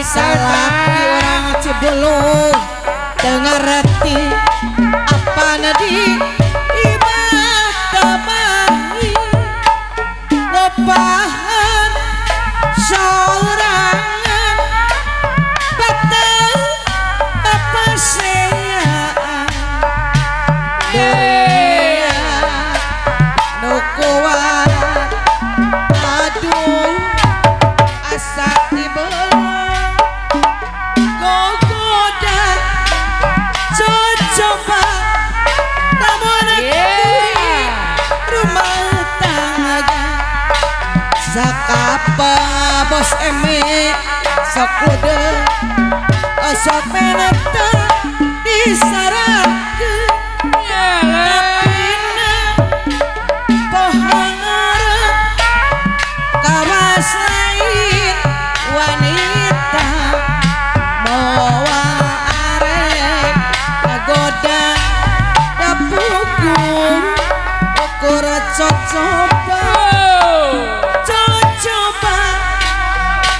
Salaki orang Cibulung dengar reti apa nadi ibadah bagi lepahan sorangan betul apa saya dunia nukuan aduh asa tiba coba namun rumah tangga sakapa bos eme sakude sok meneta disarakeun tapina pohon kawas lain wanita bawa goda dapukung ukur cocoba cocoba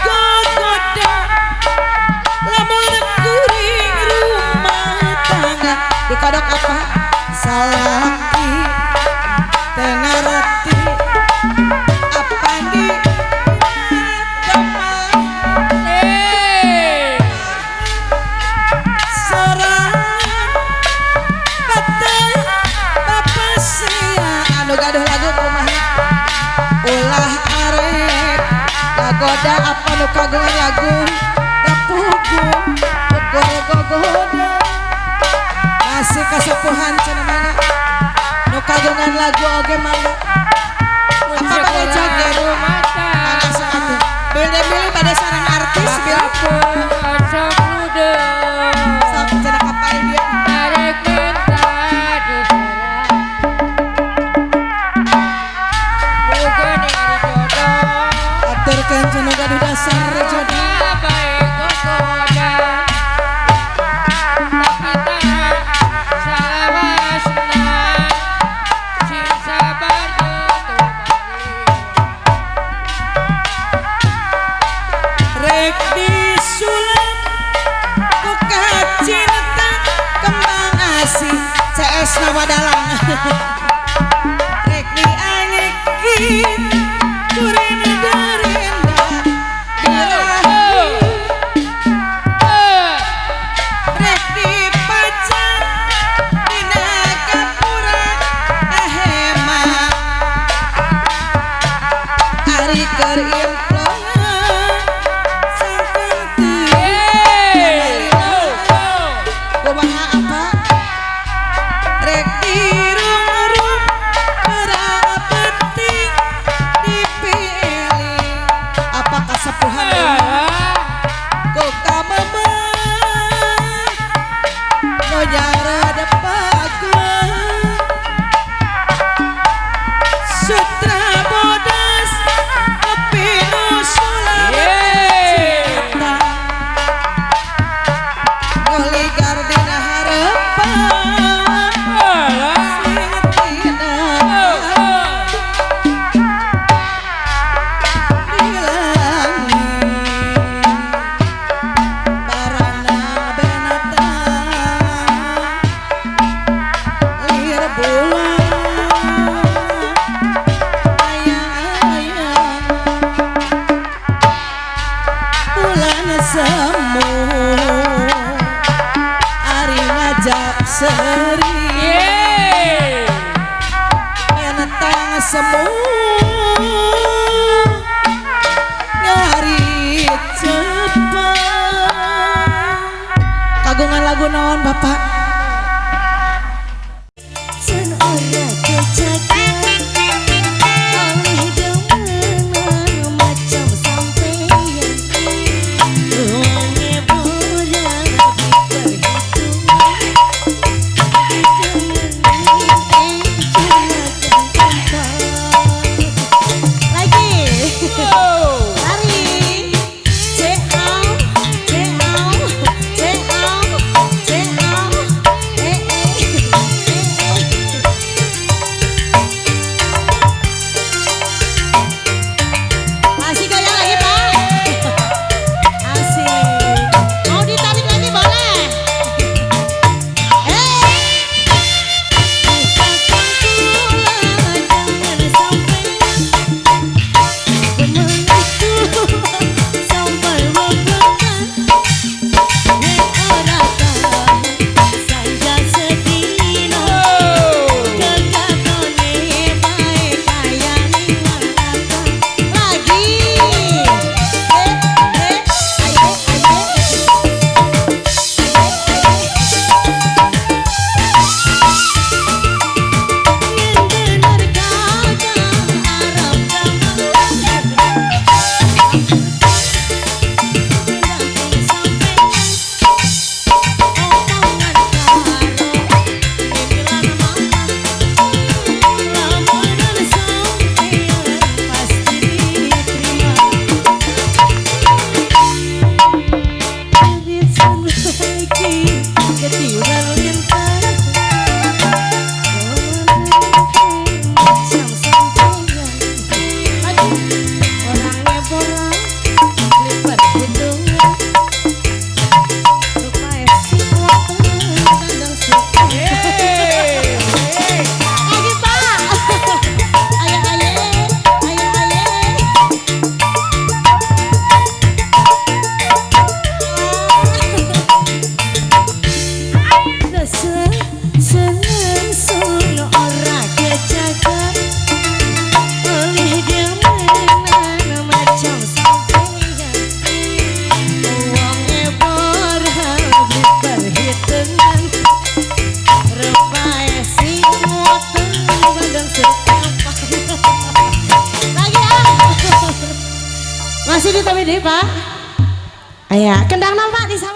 gogoda lamun kuring rumah tangga dikodok apa salaki tengah roti apa di gaduh lagu kumaha ulah arek lagoda apa nu kagungan lagu dapugung ukur gogoda masih kasepuhan cenah mana nu kagungan lagu oge mangga apa bade joget mana sakatuh bilih-bilih bade sareng artis bilih sok lude sok cenah kapal dia arek minta terkencana gaduh dasar jodoh baik gogoda tapi tak salawasna sing sabar rek disulam buka cinta kembang asih CS nama dalang rek dianekin kuring kagungan lagu naon bapak Lagi ya. Masih di Pak. Ayah, kendang nampak di sana.